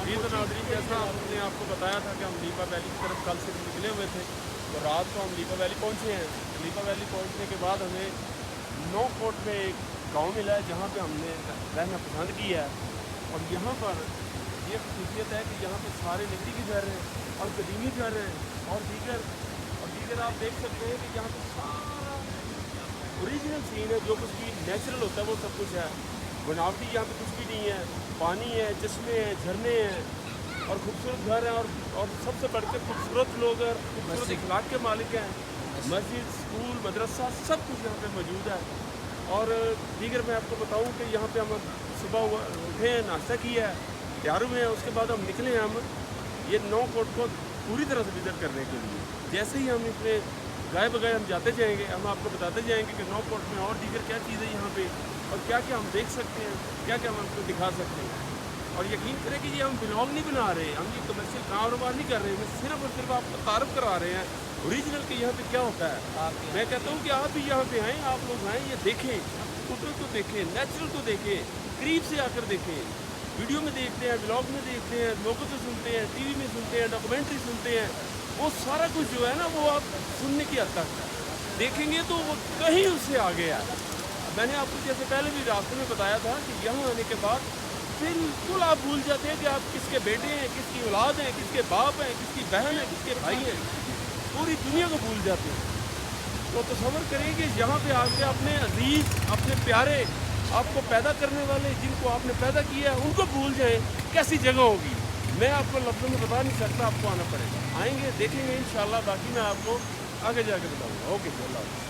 जी तो नाज़रीन, जैसा हमने आपको बताया था कि हम लीपा वैली की तरफ कल से निकले हुए थे, तो रात को हम लीपा वैली पहुँचे हैं। लीपा वैली पहुँचने के बाद हमें नौ कोट में एक गांव मिला है जहाँ पे हमने रहना पसंद किया है। और यहाँ पर ये खसूसियत है कि यहाँ पे सारे लकड़ी के घर हैं और कदीमी घर हैं और दीगर आप देख सकते हैं कि यहाँ पे सारा ओरिजिनल सीन है। जो कुछ भी नेचुरल होता है वो सब कुछ है, बनावटी यहाँ पे कुछ भी नहीं है। पानी है, चश्मे हैं, झरने हैं और खूबसूरत घर हैं और सबसे बढ़कर खूबसूरत लोग हैं, खूबसूरत इखलाक के मालिक हैं। मस्जिद, स्कूल, मदरसा सब कुछ यहाँ पे मौजूद है। और दीगर मैं आपको बताऊँ कि यहाँ पे हम सुबह उठे हैं, नाश्ता किया है, तैयार हुए हैं, उसके बाद हम निकले हैं हम ये नौ कोट को पूरी तरह से विज़िट करने के लिए। जैसे ही हम इसमें गाय बगाए हम जाते जाएंगे, हम आपको बताते जाएंगे कि नौ कोट में और दीगर क्या चीज़ें यहाँ पे और क्या क्या हम देख सकते हैं, क्या क्या हम आपको दिखा सकते हैं। और यकीन करें कि ये हम ब्लॉग नहीं बना रहे, हम ये कमर्शियल कारोबार नहीं कर रहे हैं, मैं सिर्फ और सिर्फ आपको तारुफ करा रहे हैं ओरिजिनल के यहाँ पे क्या होता है। मैं कहता हूँ कि आप भी यहाँ पे आएँ, आप लोग आएँ, ये देखें, कुदरत को देखें, नेचुरल को देखें, करीब से आकर देखें। वीडियो में देखते हैं, ब्लॉग में देखते हैं, लोगों से सुनते हैं, टीवी में सुनते हैं, डॉक्यूमेंट्री सुनते हैं, वो सारा कुछ जो है ना वो आप सुनने की हद तक देखेंगे तो वो कहीं उससे आगे है। मैंने आपको जैसे पहले भी रास्ते में बताया था कि यहाँ आने के बाद बिल्कुल आप भूल जाते हैं कि आप किसके बेटे हैं, किसकी औलाद हैं, किसके बाप हैं, किसकी बहन है, किसके भाई हैं, पूरी दुनिया को भूल जाते हैं। तो तसव्वुर करें कि यहाँ पे आके अपने अजीज, अपने प्यारे, आपको पैदा करने वाले जिनको आपने पैदा किया है उनको भूल जाएं, कैसी जगह होगी मैं आपको लफ्ज़ों में बता नहीं सकता, आपको आना पड़ेगा। आएंगे, देखेंगे इंशाल्लाह, बाकी मैं आपको आगे जाके बताऊँगा। ओके, अल्लाह हाफ़िज़।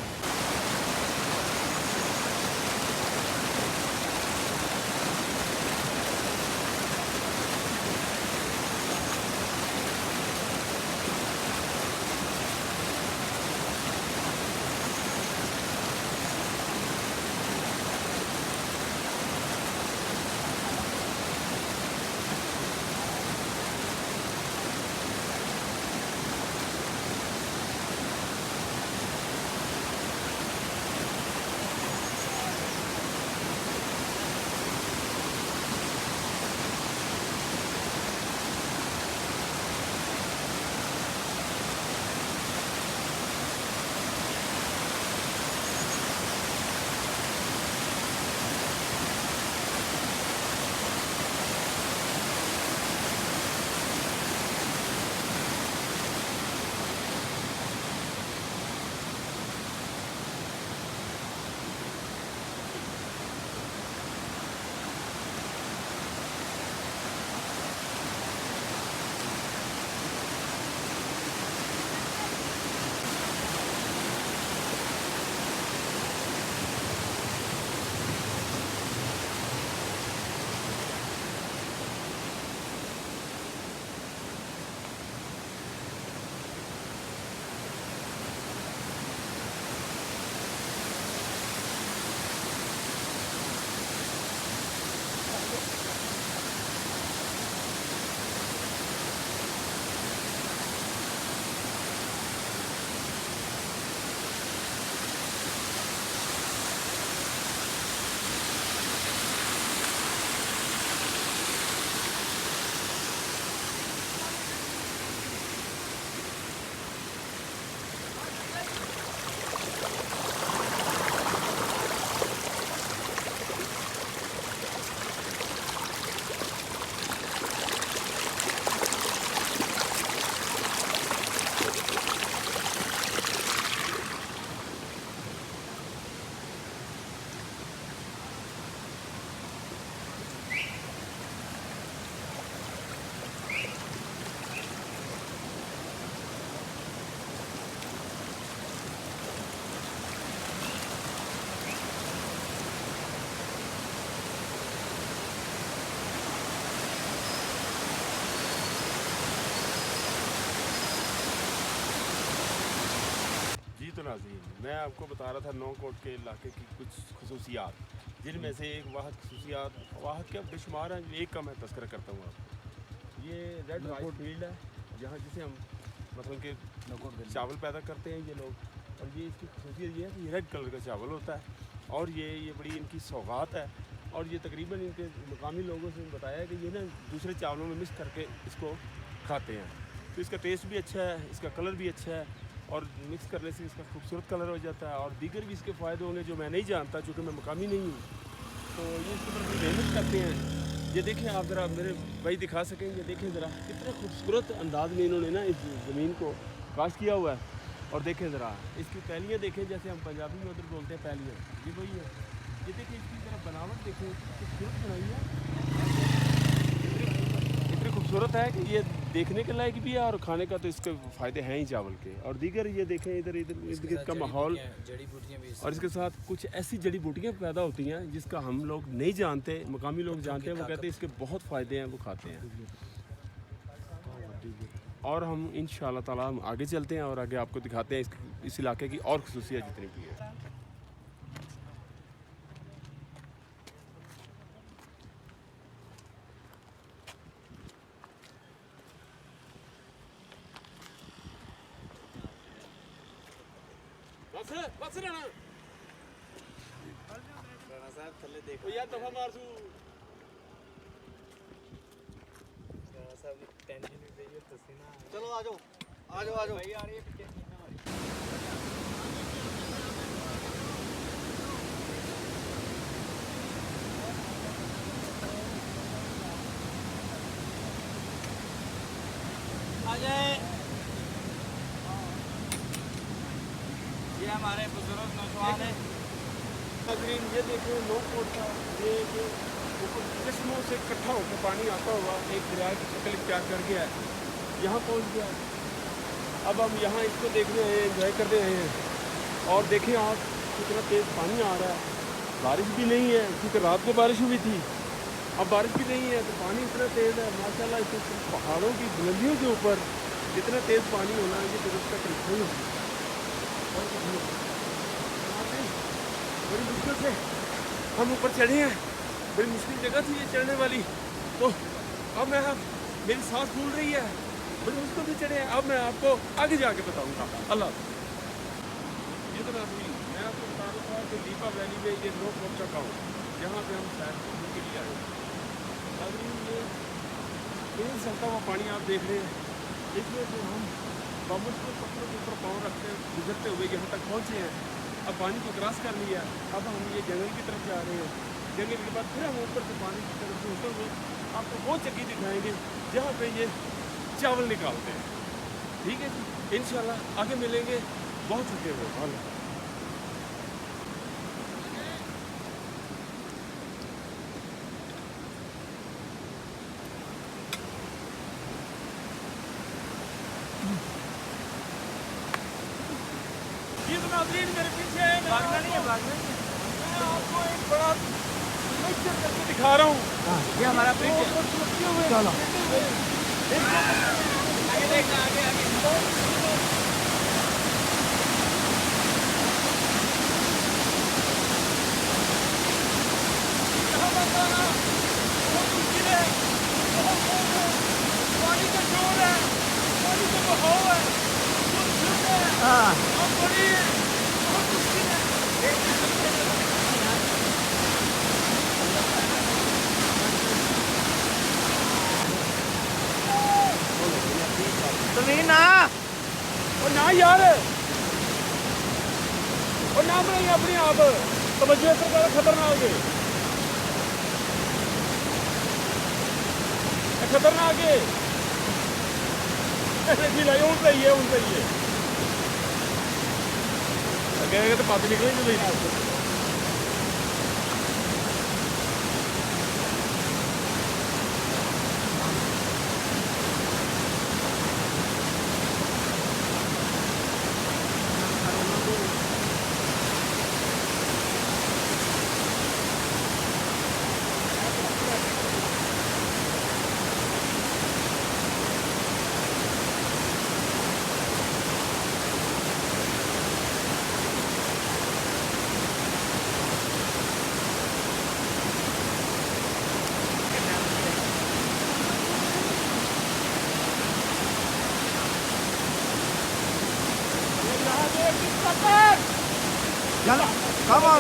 जी तो नाज़रीन, मैं आपको बता रहा था नौ कोट के इलाके की कुछ खसूसियात, जिनमें से एक वाहद खसूसियात, वाहद क्या बेशुमार हैं, एक का मैं तस्करा करता हूँ आपको। ये रेड राइस फील्ड है जहाँ जिसे हम मतलब कि चावल पैदा करते हैं ये लोग, और ये इसकी खसूसियत ये है कि ये रेड कलर का चावल होता है और ये बड़ी इनकी सौगात है। और ये तकरीबन इनके मकामी लोगों से बताया है कि ये ना दूसरे चावलों में मिक्स करके इसको खाते हैं, तो इसका टेस्ट भी अच्छा है, इसका कलर भी अच्छा है और मिक्स करने से इसका खूबसूरत कलर हो जाता है और दीगर भी इसके फ़ायदे होंगे जो मैं नहीं जानता चूँकि मैं मकामी नहीं हूँ। तो ये इसके ऊपर मेहनत करते हैं। ये देखें आप ज़रा मेरे भाई दिखा सकेंगे, देखें ज़रा कितने खूबसूरत अंदाज में इन्होंने ना इस ज़मीन को काश्त किया हुआ है। और देखें ज़रा इसकी पैलियाँ देखें, जैसे हम पंजाबी में उधर बोलते हैं पैलियाँ, ये वही है। ये देखें इसकी ज़रा बनावट देखें, खूबसूरत बनाई है, इतनी खूबसूरत है कि ये देखने के लायक भी है और खाने का तो इसके फ़ायदे हैं ही चावल के। और दीगर ये देखें इधर इधर का माहौल, और इसके साथ कुछ ऐसी जड़ी बूटियाँ पैदा होती हैं जिसका हम लोग नहीं जानते, मकामी लोग जानते हैं, वो कहते हैं इसके बहुत फ़ायदे हैं, वो खाते हैं। और हम इंशाअल्लाह ताला हम आगे चलते हैं और आगे आपको दिखाते हैं इस इलाके की और खुसूसियत जितनी भी है। बस राणा साहब थल्ले देखो यार दफा मारसू राणा साहब की टेंशन भी गई है तसीना। चलो आ जाओ भाई आ रही है पीछे हमारी। आ जाए ये हमारे बुजुर्ग नौजवान हैं। नाज़रीन ये देखो नौकोट का ये किस्मों से इकट्ठा होकर पानी आता हुआ एक दरिया की शक्ल इख्तियार कर गया है, यहाँ पहुँच गया। अब हम यहाँ इसको देखने आए हैं, एंजॉय करने आए हैं। और देखें आप कितना तेज़ पानी आ रहा है, बारिश भी नहीं है क्योंकि रात को बारिश हुई थी, अब बारिश भी नहीं है तो पानी इतना तेज़ है माशाल्लाह। इस पहाड़ों की बुलंदियों के ऊपर जितना तेज़ पानी होना है ये तो उसका तरीका ही होगा। बड़ी मुश्किल से हम ऊपर चढ़े हैं, बड़ी मुश्किल जगह थी ये चढ़ने वाली, तो अब मेरी सांस फूल रही है, बड़ी मुश्किल से चढ़े हैं। अब मैं आपको आगे जाके बताऊंगा। अल्लाह ये तो मैं आपको बता रहा था कि लीपा वैली में ये नो कोट का गाँव जहाँ पे हम सैर करने के लिए आए हैं। ये तेज चलता हुआ पानी आप देख रहे हैं, इसमें जो हम बाबूस के पत्थरों के ऊपर पाँव रखते हैं गुजरते हुए यहाँ तक पहुँचे हैं। अब पानी को क्रॉस कर लिया, अब हम ये जंगल की तरफ जा रहे हैं। जंगल के बाद फिर हम ऊपर से पानी की तरफ से होते हुए आपको वो जगह दिखाएंगे जहाँ पे ये चावल निकालते हैं। ठीक है जी, इंशाल्लाह आगे मिलेंगे। बहुत थके हुए हाल नाज़रीन मेरे पीछे भागना नहीं है मैं आपको एक बड़ा पिक्चर करके दिखा रहा हूँ। ये हमारा चलो आगे देखना आगे पानी का शोर है, पानी का बहाव है, ना और ना यार और ना बनाइए अपने आप तवज्जो से ज़्यादा खतरनाक है, खतरनाक है। उनसे ही है तो बात निकलेगी नहीं।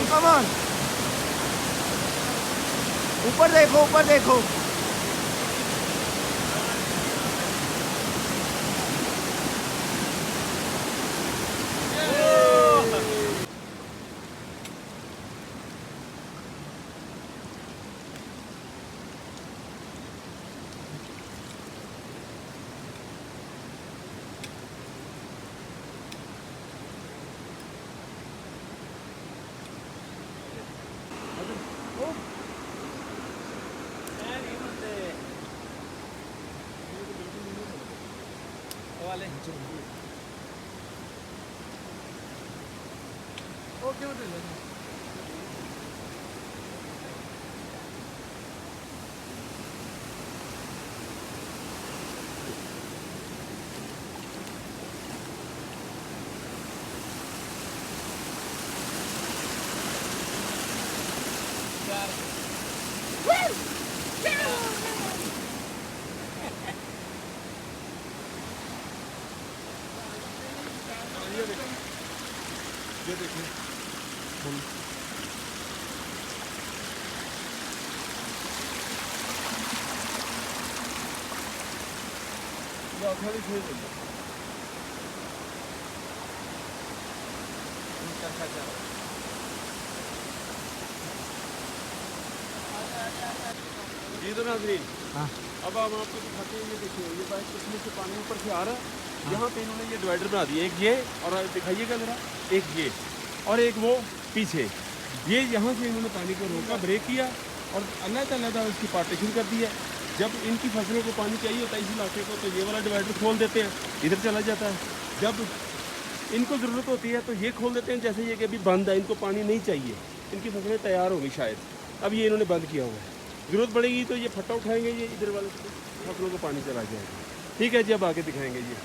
Come on. ऊपर देखो, ऊपर देखो। ये देखिए जी तो नाज़रीन, हाँ अब हम आपको दिखाते हैं। ये देखिए, ये बाइक किसमें से पानी ऊपर से आ रहा है। यहाँ पे इन्होंने ये डिवाइडर बना दिया, एक ये और दिखाइएगा ज़रा, एक ये और एक वो पीछे। ये यहाँ से इन्होंने पानी को रोका, ब्रेक किया और अलग उसकी पार्टीशन कर दी है। जब इनकी फसलों को पानी चाहिए होता है इस इलाके को, तो ये वाला डिवाइडर खोल देते हैं, इधर चला जाता है। जब इनको ज़रूरत होती है तो ये खोल देते हैं, जैसे ये कि अभी बंद है, इनको पानी नहीं चाहिए, इनकी फसलें तैयार होंगी शायद, अब ये इन्होंने बंद किया हुआ है। ज़रूरत पड़ेगी तो ये फट्टा उठाएंगे, ये इधर वाले फसलों को पानी चला जाएगा। ठीक है जी, अब आगे दिखाएंगे जी।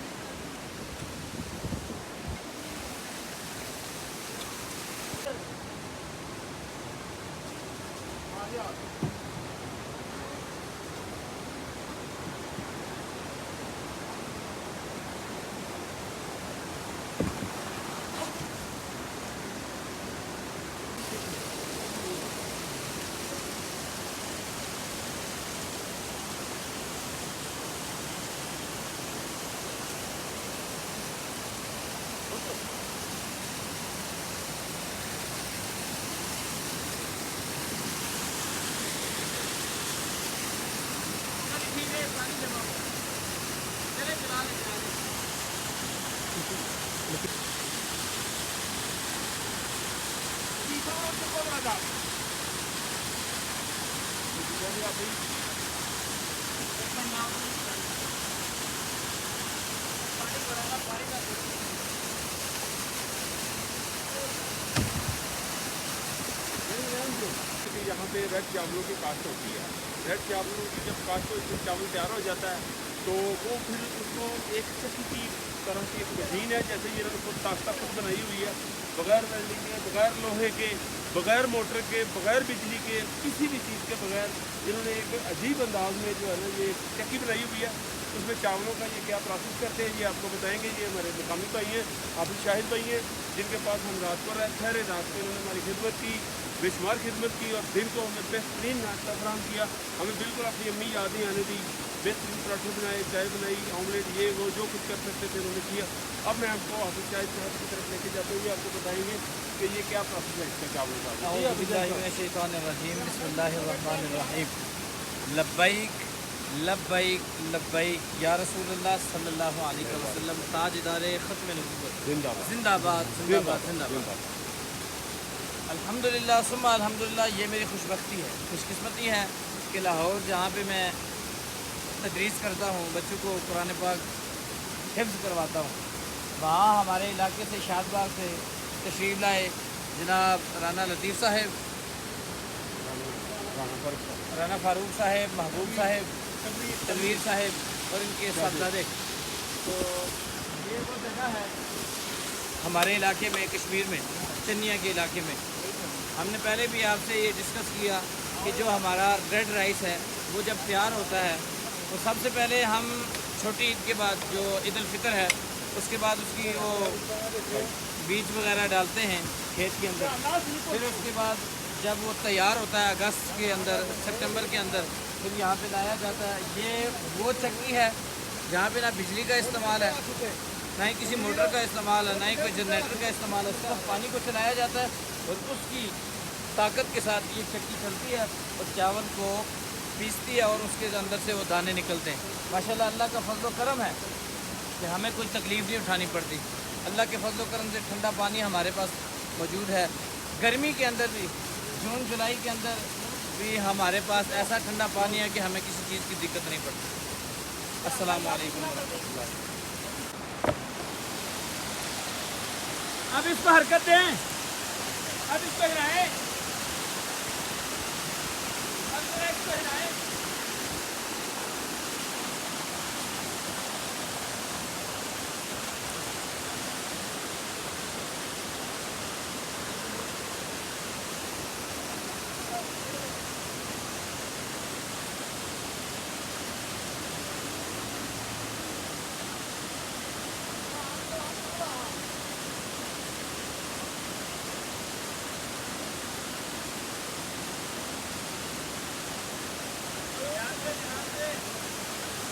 यहाँ पे रेड चावलों की काश्त होती है। रेड चावलों की जब काश्त हो, चावल तैयार हो जाता है तो वो फिर उसको एक चक्की की तरह की एक मशीन है, जैसे ये इन्होंने खुद ताकत खुद बनाई हुई है, बगैर वेल्डिंग के, बगैर लोहे के, बगैर मोटर के, बगैर बिजली के, किसी भी चीज़ के बगैर इन्होंने एक अजीब अंदाज में जो है ना ये चक्की बनाई हुई है। उसमें चावलों का ये क्या प्रोसेस करते हैं ये आपको बताएंगे। ये हमारे मकामी भाई हैं, हाफिज़ शाहिद भाई हैं, जिनके पास हम रात को ठहरे। रात को इन्होंने हमारी खिदमत की, बेशुमार खिदमत की और दिन को हमें बेहतरीन नाश्ता फराहम किया। हमें बिल्कुल अपनी अम्मी यादें आने दी, बेहतरीन पराठे बनाए, चाय बनाई, ऑमलेट, ये वो जो कुछ कर सकते थे उन्होंने किया। अब मैं आपको हाफिज़ शाहिद साहब की तरफ लेके जाते हुए आपको बताएंगे कि ये क्या प्रोसेस है इसका चावलों का। लब्बैक लब्बैक लब्बैक या रसूलुल्लाह सल्लल्लाहु अलैहि वसल्लम, ताजदारे ख़त्म नबूवत जिंदाबाद जिंदाबाद जिंदाबाद जिंदाबाद। अल्हम्दुलिल्लाह सुम्मा अल्हम्दुलिल्लाह। ये मेरी खुशबख्ती है, खुशकिस्मती है कि लाहौर जहाँ पे मैं तदरीस करता हूँ, बच्चों को कुरान पाक हिफ्ज़ करवाता हूँ, वहाँ हमारे इलाके से शादबाग से तशरीफ़ लाए जनाब राना लतीफ़ साहब, राना फ़ारूक साहब, महबूब साहब, तनवीर साहब और इनके साहबजादे। तो ये वो जगह है हमारे इलाके में, कश्मीर में, चनिया के इलाके में। हमने पहले भी आपसे ये डिस्कस किया कि जो हमारा रेड राइस है वो जब तैयार होता है तो सबसे पहले हम छोटी ईद के बाद जो ईद उल फितर है उसके बाद उसकी वो बीज वगैरह डालते हैं खेत के अंदर। फिर उसके बाद जब वो तैयार होता है अगस्त के अंदर, सितंबर के अंदर, फिर यहाँ पे लाया जाता है। ये वो चक्की है जहाँ पे ना बिजली का इस्तेमाल है, ना ही किसी मोटर का इस्तेमाल है, ना ही कोई जनरेटर का इस्तेमाल है। सिर्फ पानी को चलाया जाता है और उसकी ताकत के साथ ये चक्की चलती है और चावल को पीसती है और उसके अंदर से वो दाने निकलते हैं। माशाल्लाह अल्लाह का फजल व करम है कि हमें कोई तकलीफ़ नहीं उठानी पड़ती। अल्लाह के फजल व करम से ठंडा पानी हमारे पास मौजूद है। गर्मी के अंदर भी, जून जुलाई के अंदर भी हमारे पास ऐसा ठंडा पानी है कि हमें किसी चीज़ की दिक्कत नहीं पड़ती। अस्सलाम वालेकुम वरहमतुल्लाह। अब इसको हरकत दें, अब इसको हिलाएं, अब जरा इसको हिलाएं।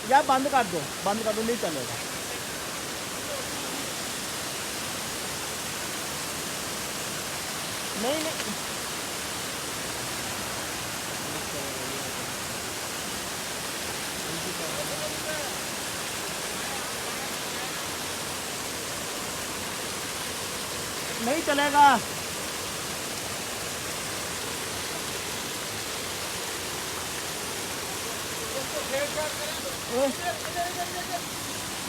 या बंद कर दो, नहीं चलेगा। नहीं नहीं नहीं चलेगा।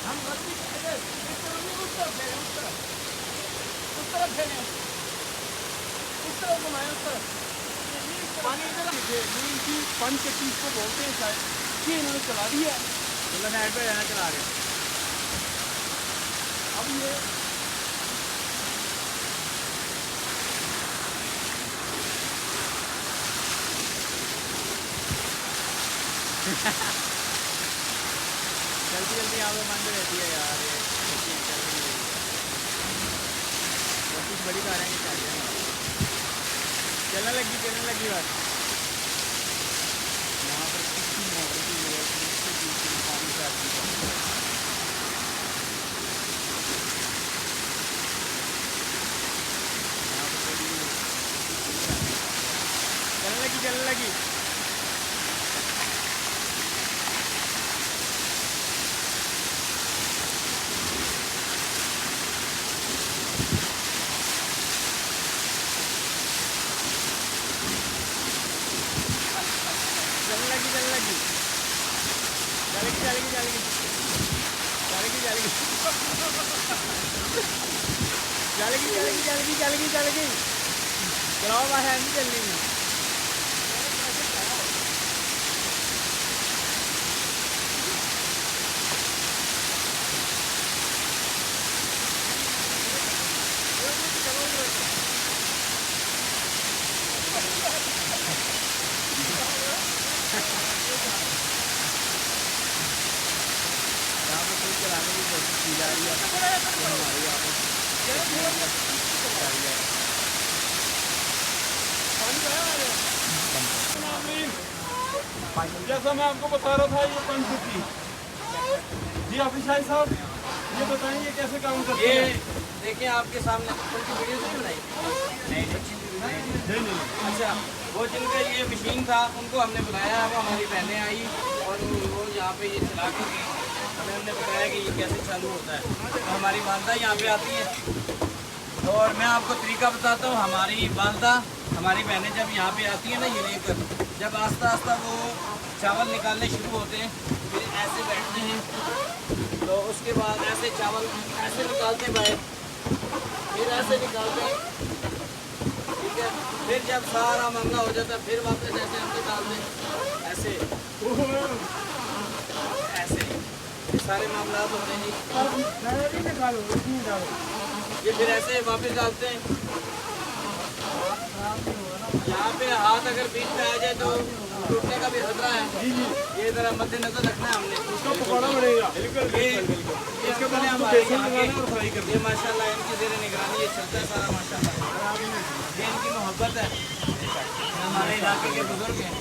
हम गलती इधर इस तरफ नहीं, उस तरफ फेरे, उस तरफ फेरे, उस तरफ घुमाए, उस तरफ पानी इधर इनकी पंच चीज को बोलते हैं शायद, ये इन्होंने चला दिया है। मतलब साइड पे रहना चला रहे। अब ये जल्दी जल्दी यहाँ पे बंद रहती है यार, ये कुछ बड़ी कारें हैं चाहिए। चलने लगी बात। यहाँ पर किसी मोटर की जरूरत नहीं, इसके पीछे पानी से आती है। यहाँ पर चलने लगी। चलेगी। चलाओ बाहर नहीं चलनी है। यहाँ पर कोई चलाने की कोशिश की जा रही है तो हमारी यहाँ पर जैसा मैं आपको बता रहा था, ये पंच थी जी। हाफिज शाही साहब, ये बताएंगे कैसे काम करते ये हैं? देखिए आपके सामने उनकी वीडियो नहीं बनाई? नहीं। अच्छा, वो जिनका ये मशीन था उनको हमने बुलाया, वो हमारी बहनें आई और वो यहाँ पे ये चला के गई। हमें हमने बताया कि ये कैसे चालू होता है। तो हमारी वालदा यहाँ पे आती है और मैं आपको तरीका बताता हूँ। हमारी वालदा, हमारी बहनें जब यहाँ पे आती हैं ना, ये लेकर जब आस्ता आस्ता वो चावल निकालने शुरू होते हैं, फिर ऐसे बैठते हैं, तो उसके बाद ऐसे चावल ऐसे निकालते बाहर, फिर ऐसे निकालते हैं, ठीक है। फिर जब सारा मामला हो जाता है फिर वापस ऐसे हम निकालते हैं, ऐसे ऐसे ये सारे मामला होते हैं। ये फिर ऐसे वापस डालते हैं। यहाँ पे हाथ अगर बीच में आ जाए तो टूटने का भी खतरा है। ये जरा मद्देनजर रखना है हमने। उसको पकड़ना पड़ेगा। ये इसके पहले हमारे यहाँ के ये माशाल्लाह इनकी ज़ेर निगरानी ये चलता है सारा माशाल्लाह। ये इनकी मोहब्बत है, हमारे इलाके के बुजुर्ग हैं।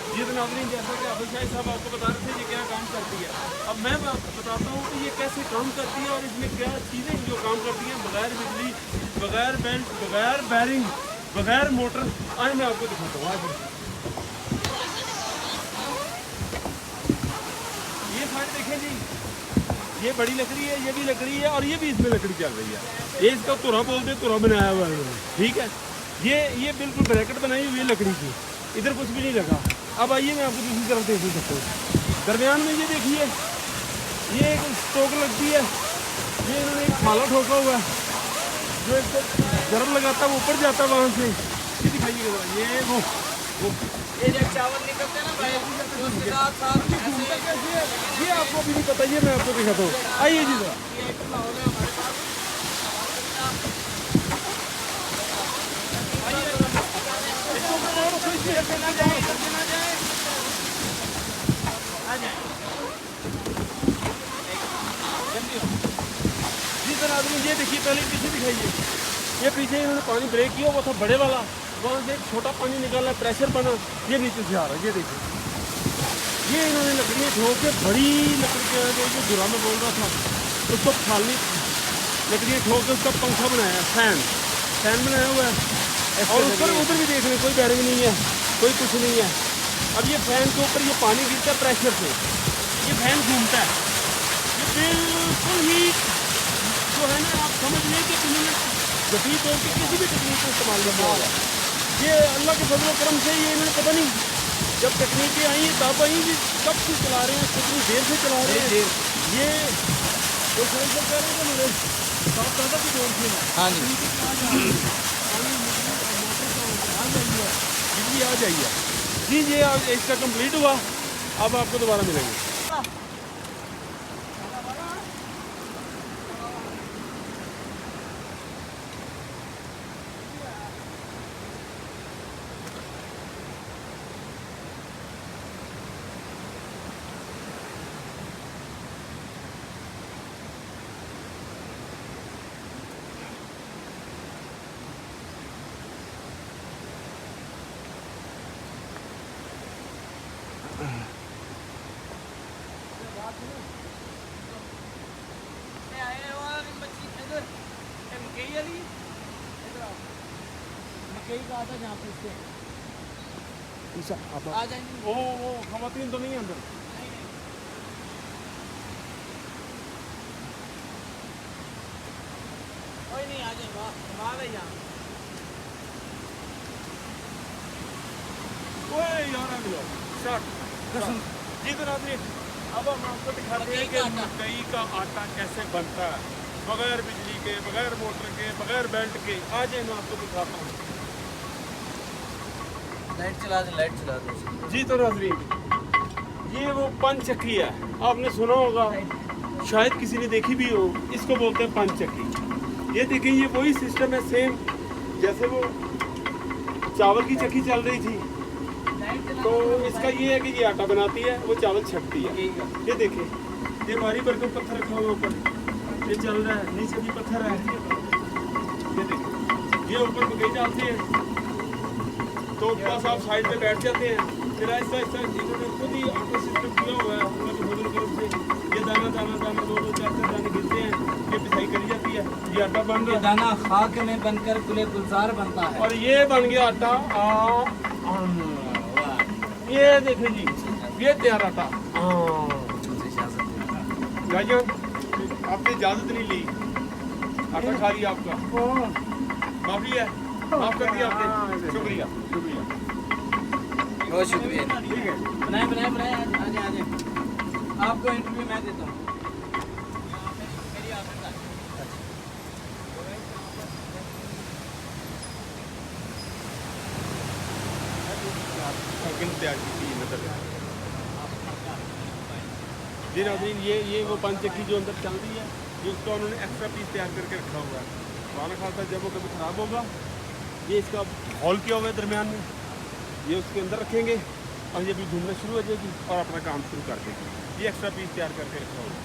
जी तो नाज़रीन, जैसा कि हाफिज़ शाही साहब आपको बता रहे थे ये क्या काम करती है, अब मैं आपको बताता हूँ कि ये कैसे काम करती है और इसमें क्या चीज़ें जो काम करती हैं बगैर बिजली, बगैर बेल्ट, बगैर बैरिंग, बगैर मोटर। आज मैं आपको दिखाता हूँ। आज ये साइड देखें जी, ये बड़ी लकड़ी है, ये भी लकड़ी है और ये भी इसमें लकड़ी चल रही है। ये इसका तुरा बोलते हैं, तुरा बनाया हुआ है इन्होंने, ठीक है। ये बिल्कुल ब्रैकेट बनाई हुई है लकड़ी की, इधर कुछ भी नहीं लगा। अब आइए मैं आपको दूसरी तरफ देख सकता हूँ। दरमियान में ये देखिए, ये एक स्टोक लगती है, ये इन्होंने एक खाला ठोका हुआ है जो एक गर्म लगाता है, वो ऊपर जाता है वहाँ से। ये दिखाइएगा जरा, ये वो ये जब चावल निकलते हैं ना भाई, तो उसके साथ साथ कैसे है ये आपको अभी नहीं पता, ये मैं आपको दिखाता हूँ। आइए जी जरा। जी सर आदमी, ये देखिए पहले पीछे दिखाइए। ये पीछे इन्होंने पानी ब्रेक किया, वो था बड़े वाला, वहाँ से एक छोटा पानी निकाला, प्रेशर बना, ये नीचे से आ रहा है। ये देखिए, ये इन्होंने लकड़ियाँ ठोक के बड़ी लकड़ी के जो जुरा में बोल रहा था उसको खाली लकड़ियाँ ठोक के उसका पंखा बनाया, फैन बनाया हुआ है। और ऊपर उधर भी देख रहे हैं, कोई बैरिंग नहीं है, कोई कुछ नहीं है। अब ये फैन के ऊपर ये पानी गिरता है प्रेशर से, ये फैन घूमता है। ये बिल्कुल ही जो है ना, आप समझ लें कि इन्होंने जदीद तौर की किसी भी तकनीक को इस्तेमाल नहीं किया होगा। ये अल्लाह के फजल करम से ये इन्होंने पता नहीं जब तकनीकें आई तब आई कि कब से चला रहे हैं, कितनी देर से चला रहे हैं। ये तो सही से कह रहे हैं कि मेरे साथ दादा की जोड़ थी ना। हाँ जी, बिजली आ जाइए जी। ये इसका कंप्लीट हुआ, अब आपको दोबारा मिलेंगे। मकई का आता जहाँ पे इसके आ जाएंगे। वो खवातीन तो नहीं है अंदर। कोई नहीं, आ जाएगा, कमाल है यहाँ। ओए यार आ गया शॉट जी। तो नाज़रीन, अब हम आपको दिखाते हैं कि मकई का आटा कैसे बनता है बगैर बिजली के, बगैर मोटर के, बगैर बेल्ट के। आज मैं आपको दिखाता हूँ। लाइट चला दें, लाइट चला दें। जी तो नाज़रीन, ये वो पंचचक्की है, आपने सुना होगा, शायद किसी ने देखी भी हो। इसको बोलते हैं पंचचक्की। ये देखिए, ये वही सिस्टम है सेम जैसे वो चावल की चक्की चल रही थी। तो इसका ये है कि ये आटा बनाती है, वो चावल छकती है। ये देखिए, ये भारी भरकम पत्थर रखा हुआ ऊपर, ये चल रहा है, नीचे भी पत्थर है। ये देखिए, ये ऊपर मकई डालते हैं तो बस आप साइड पे बैठ जाते हैं, फिर ऐसा ऐसा इन्होंने खुद ही आटा सिस्टम किया हुआ है अल्लाह के फजल करम से। ये दाना दाना दाना 2-2 4-4 दाने गिरते हैं, ये पिसाई करी जाती है, ये आटा बन ये गया। दाना खाक में बनकर गुले गुलजार बनता है। और ये बन गया आटा। ये देखें जी, ये तैयार आटा। भाइयों, आपने इजाज़त नहीं ली, आटा खा लिया आपका, माफ़ी है, माफ़ कर दिया आपने। शुक्रिया शुक्रिया, बहुत शुक्रिया। ठीक है। बनाए बनाए बनाए, आ जाए आ जाए। आपको इंटरव्यू मैं देता हूँ। मेरी आदत है। तैयार की थी मतलब। जी नाज़रीन, ये वो पंचचक्की जो अंदर चल रही है, जिसका उन्होंने एक्स्ट्रा पीस तैयार करके रखा हुआ है। खाना खाता जब वो कभी ख़राब होगा, ये इसका हॉल किया हुआ है दरमियान में, ये उसके अंदर रखेंगे और ये भी घूमना शुरू हो जाएगी और अपना काम शुरू कर देगी। ये एक्स्ट्रा पीस तैयार करके रखा हुआ है।